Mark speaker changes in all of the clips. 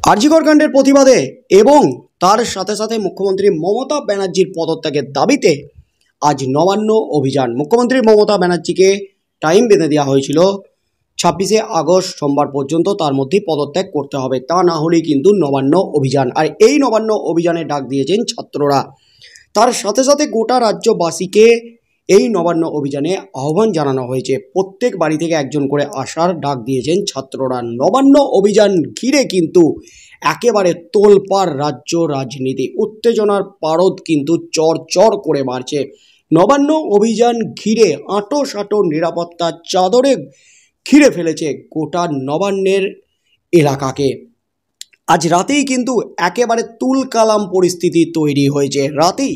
Speaker 1: আরজিকর কাণ্ডের প্রতিবাদে এবং তার সাথে সাথে মুখ্যমন্ত্রী মমতা ব্যানার্জির পদত্যাগের দাবিতে আজ নবান্ন অভিযান। মুখ্যমন্ত্রী মমতা ব্যানার্জিকে টাইম বেঁধে দেওয়া হয়েছিল 26শে আগস্ট সোমবার পর্যন্ত, তার মধ্যেই পদত্যাগ করতে হবে, তা না হলেই কিন্তু নবান্ন অভিযান। আর এই নবান্ন অভিযানে ডাক দিয়েছেন ছাত্ররা। তার সাথে সাথে গোটা রাজ্যবাসীকে এই নবান্ন অভিযানে আহ্বান জানানো হয়েছে। প্রত্যেক বাড়ি থেকে একজন করে আসার ডাক দিয়েছেন ছাত্ররা। নবান্ন অভিযান ঘিরে কিন্তু একেবারে তোলপাড় রাজ্য রাজনীতি, উত্তেজনার পারদ কিন্তু চড় করে বাড়ছে। নবান্ন অভিযান ঘিরে আঁটো নিরাপত্তার চাদরে ঘিরে ফেলেছে গোটা নবান্নের এলাকাকে। আজ রাতেই কিন্তু একেবারে তুলকালাম পরিস্থিতি তৈরি হয়েছে। রাতেই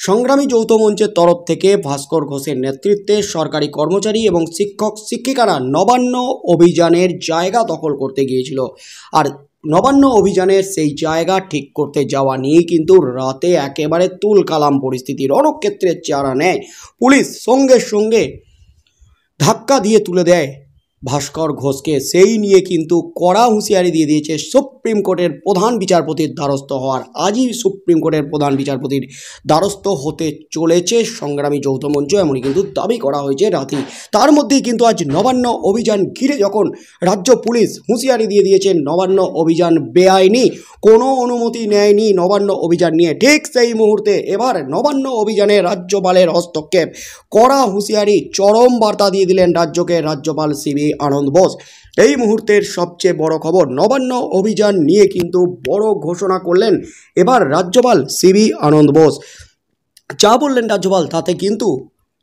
Speaker 1: সংগ্রামী যৌথ মঞ্চের তরফ থেকে ভাস্কর ঘোষের নেতৃত্বে সরকারি কর্মচারী এবং শিক্ষক শিক্ষিকারা নবান্ন অভিযানের জায়গা দখল করতে গিয়েছিল। আর নবান্ন অভিযানের সেই জায়গা ঠিক করতে যাওয়া নিয়ে কিন্তু রাতে একেবারে তুলকালাম পরিস্থিতি, রণক্ষেত্রের চেহারা নেয়। পুলিশ সঙ্গে সঙ্গে ধাক্কা দিয়ে তুলে দেয় ভাস্কর ঘোষকে। সেই নিয়ে কিন্তু কড়া হুঁশিয়ারি দিয়ে দিয়েছে সুপ্রিম কোর্টের প্রধান বিচারপতির দ্বারস্থ হওয়ার। আজই সুপ্রিম কোর্টের প্রধান বিচারপতির দ্বারস্থ হতে চলেছে সংগ্রামী যৌথ মঞ্চ, এমনই কিন্তু দাবি করা হয়েছে রাতেই। তার মধ্যেই কিন্তু আজ নবান্ন অভিযান ঘিরে যখন রাজ্য পুলিশ হুঁশিয়ারি দিয়ে দিয়েছে নবান্ন অভিযান বেআইনি, কোনো অনুমতি নেয়নি নবান্ন অভিযান নিয়ে, ঠিক সেই মুহূর্তে এবার নবান্ন অভিযানে রাজ্যপালের হস্তক্ষেপ, কড়া হুঁশিয়ারি, চরম বার্তা দিয়ে দিলেন রাজ্যকে রাজ্যপাল সিবি আনন্দ বোস। এই মুহূর্তের সবচেয়ে বড় খবর, নবান্ন অভিযান নিয়ে কিন্তু বড় ঘোষণা করলেন এবার রাজ্যপাল সিবি আনন্দ বোস। যা বললেন রাজ্যপাল তাতে কিন্তু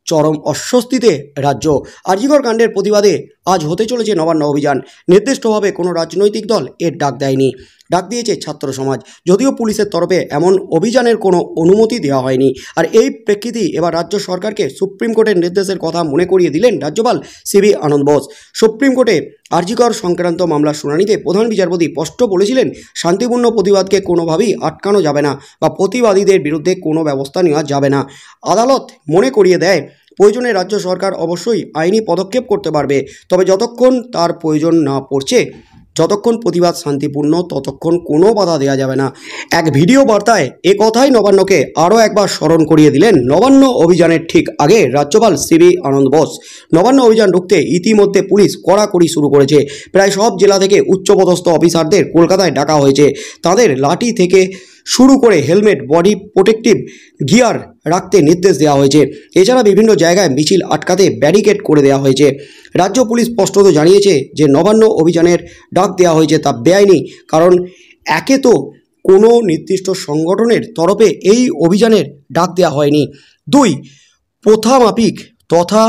Speaker 1: চরম অস্বস্তিতে রাজ্য। আরজিকর কাণ্ডের প্রতিবাদে আজ হতে চলেছে নবান্ন অভিযান। নির্দিষ্টভাবে কোনো রাজনৈতিক দল এর ডাক দেয়নি, ডাক দিয়েছে ছাত্র সমাজ। যদিও পুলিশের তরফে এমন অভিযানের কোনো অনুমতি দেওয়া হয়নি। আর এই প্রেক্ষিতেই এবার রাজ্য সরকারকে সুপ্রিম কোর্টের নির্দেশের কথা মনে করিয়ে দিলেন রাজ্যপাল সিবি আনন্দ বোস। সুপ্রিম কোর্টে আরজিকর সংক্রান্ত মামলার শুনানিতে প্রধান বিচারপতি স্পষ্ট বলেছিলেন, শান্তিপূর্ণ প্রতিবাদকে কোনোভাবেই আটকানো যাবে না বা প্রতিবাদীদের বিরুদ্ধে কোনো ব্যবস্থা নেওয়া যাবে না। আদালত মনে করিয়ে দেয়, প্রয়োজনে রাজ্য সরকার অবশ্যই আইনি পদক্ষেপ করতে পারবে, তবে যতক্ষণ তার প্রয়োজন না পড়ছে, যতক্ষণ প্রতিবাদ শান্তিপূর্ণ, ততক্ষণ কোনো বাধা দেওয়া যাবে না। এক ভিডিও বার্তায় এ কথাই নবান্নকে আরও একবার স্মরণ করিয়ে দিলেন নবান্ন অভিযানের ঠিক আগে রাজ্যপাল সিবি আনন্দ বোস। নবান্ন অভিযান রুখতে ইতিমধ্যে পুলিশ কড়াকড়ি শুরু করেছে। প্রায় সব জেলা থেকে উচ্চপদস্থ অফিসারদের কলকাতায় ডাকা হয়েছে। তাদের লাঠি থেকে শুরু করে হেলমেট, বডি প্রোটেক্টিভ গিয়ার রাখতে নির্দেশ দেওয়া হয়েছে। এছাড়া বিভিন্ন জায়গায় মিছিল আটকাতে ব্যারিকেড করে দেওয়া হয়েছে। রাজ্য পুলিশ স্পষ্টত জানিয়েছে যে নবান্ন অভিযানের ডাক দেওয়া হয়েছে তা বেআইনি, কারণ একে তো কোনো নির্দিষ্ট সংগঠনের তরফে এই অভিযানের ডাক দেওয়া হয়নি, দুই প্রথামাফিক তথা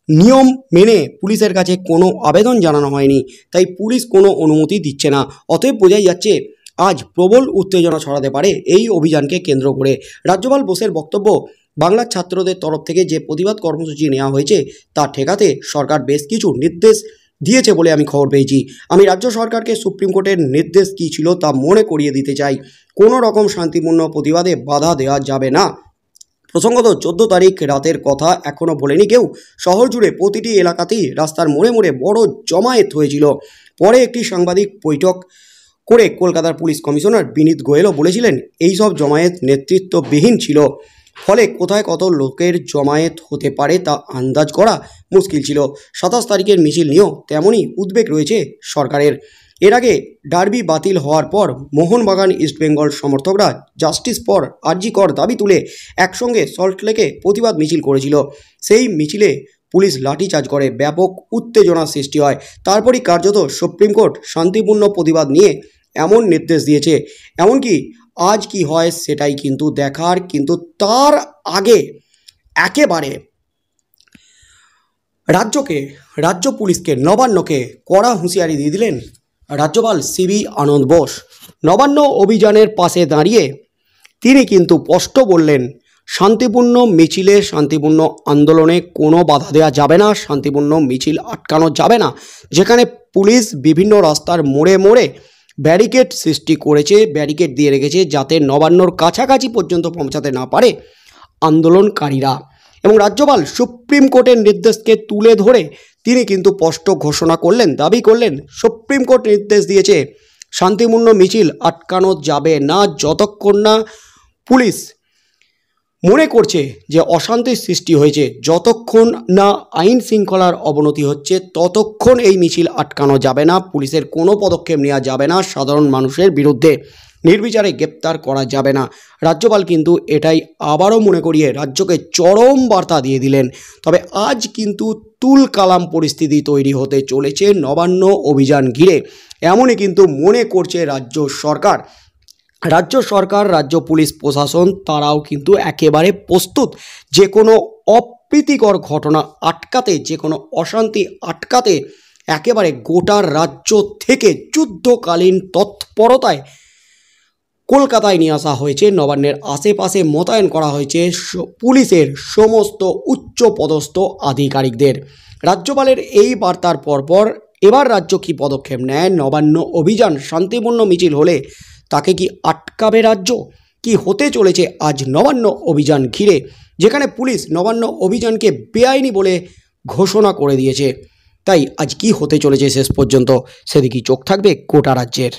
Speaker 1: নিয়ম মেনে পুলিশের কাছে কোনো আবেদন জানানো হয়নি, তাই পুলিশ কোনো অনুমতি দিচ্ছে না। অতএব বোঝাই যাচ্ছে আজ প্রবল উত্তেজনা ছড়াতে পারে এই অভিযানকে কেন্দ্র করে। রাজ্যপাল বোসের বক্তব্য, বাংলার ছাত্রদের তরফ থেকে যে প্রতিবাদ কর্মসূচি নেওয়া হয়েছে তা ঠেকাতে সরকার বেশ কিছু নির্দেশ দিয়েছে বলে আমি খবর পেয়েছি। আমি রাজ্য সরকারকে সুপ্রিম কোর্টের নির্দেশ কী ছিল তা মনে করিয়ে দিতে চাই। কোনো রকম শান্তিপূর্ণ প্রতিবাদে বাধা দেওয়া যাবে না। প্রসঙ্গত 14 তারিখ রাতের কথা এখনও বলেনি কেউ। শহর জুড়ে প্রতিটি এলাকাতেই রাস্তার মোড়ে মোড়ে বড় জমায়েত হয়েছিল। পরে একটি সাংবাদিক বৈঠক করে কলকাতার পুলিশ কমিশনার বিনীত গোয়েলও বলেছিলেন, এই সব জমায়েত নেতৃত্ববিহীন ছিল, ফলে কোথায় কত লোকের জমায়েত হতে পারে তা আন্দাজ করা মুশকিল ছিল। 27 তারিখের মিছিল নিয়েও তেমনই উদ্বেগ রয়েছে সরকারের। এর আগে ডার্বি বাতিল হওয়ার পর মোহনবাগান ইস্টবেঙ্গল সমর্থকরা জাস্টিস ফর আরজিকর দাবি তুলে একসঙ্গে সল্টলেকে প্রতিবাদ মিছিল করেছিল। সেই মিছিলে পুলিশ লাঠিচার্জ করে, ব্যাপক উত্তেজনার সৃষ্টি হয়। তারপরই কার্যত সুপ্রিম কোর্ট শান্তিপূর্ণ প্রতিবাদ নিয়ে এমন নির্দেশ দিয়েছে। এমনকি আজ কি হয় সেটাই কিন্তু দেখার। কিন্তু তার আগে একেবারে রাজ্য পুলিশকে, নবান্নকে কড়া হুঁশিয়ারি দিয়ে দিলেন রাজ্যপাল সিবি আনন্দ বোস। নবান্ন অভিযানের পাশে দাঁড়িয়ে তিনি কিন্তু স্পষ্ট বললেন, শান্তিপূর্ণ মিছিলে, শান্তিপূর্ণ আন্দোলনে কোনো বাধা দেওয়া যাবে না, শান্তিপূর্ণ মিছিল আটকানো যাবে না। যেখানে পুলিশ বিভিন্ন রাস্তার মোড়ে মোড়ে ব্যারিকেড সৃষ্টি করেছে, ব্যারিকেড দিয়ে রেখেছে যাতে নবান্নর কাছাকাছি পর্যন্ত পৌঁছাতে না পারে আন্দোলনকারীরা। এবং রাজ্যপাল সুপ্রিম কোর্টের নির্দেশকে তুলে ধরে তিনি কিন্তু স্পষ্ট ঘোষণা করলেন, দাবি করলেন, সুপ্রিম কোর্ট নির্দেশ দিয়েছে শান্তিপূর্ণ মিছিল আটকানো যাবে না যতক্ষণ না পুলিশ মনে করছে যে অশান্তির সৃষ্টি হয়েছে, যতক্ষণ না আইন শৃঙ্খলার অবনতি হচ্ছে ততক্ষণ এই মিছিল আটকানো যাবে না। পুলিশের কোনো পদক্ষেপ নেওয়া যাবে না, সাধারণ মানুষের বিরুদ্ধে নির্বিচারে গ্রেপ্তার করা যাবে না। রাজ্যপাল কিন্তু এটাই আবারও মনে করিয়ে রাজ্যকে চরম বার্তা দিয়ে দিলেন। তবে আজ কিন্তু তুলকালাম পরিস্থিতি তৈরি হতে চলেছে নবান্ন অভিযান ঘিরে, এমনই কিন্তু মনে করছে রাজ্য সরকার। রাজ্য পুলিশ প্রশাসন তারাও কিন্তু একেবারে প্রস্তুত যে কোনো অপ্রীতিকর ঘটনা আটকাতে, যে কোনো অশান্তি আটকাতে একেবারে গোটা রাজ্য থেকে যুদ্ধকালীন তৎপরতায় কলকাতায় নিয়ে আসা হয়েছে। নবান্নের আশেপাশে মোতায়েন করা হয়েছে পুলিশের সমস্ত উচ্চ পদস্থ আধিকারিকদের। রাজ্যপালের এই বার্তার পরপর এবার রাজ্য কী পদক্ষেপ নেয়? নবান্ন অভিযান শান্তিপূর্ণ মিছিল হলে তাকে কি আটকাবে রাজ্য? কি হতে চলেছে আজ নবান্ন অভিযান ঘিরে, যেখানে পুলিশ নবান্ন অভিযানকে বেআইনি বলে ঘোষণা করে দিয়েছে? তাই আজ কি হতে চলেছে শেষ পর্যন্ত সেদিকেই চোখ থাকবে গোটা রাজ্যের।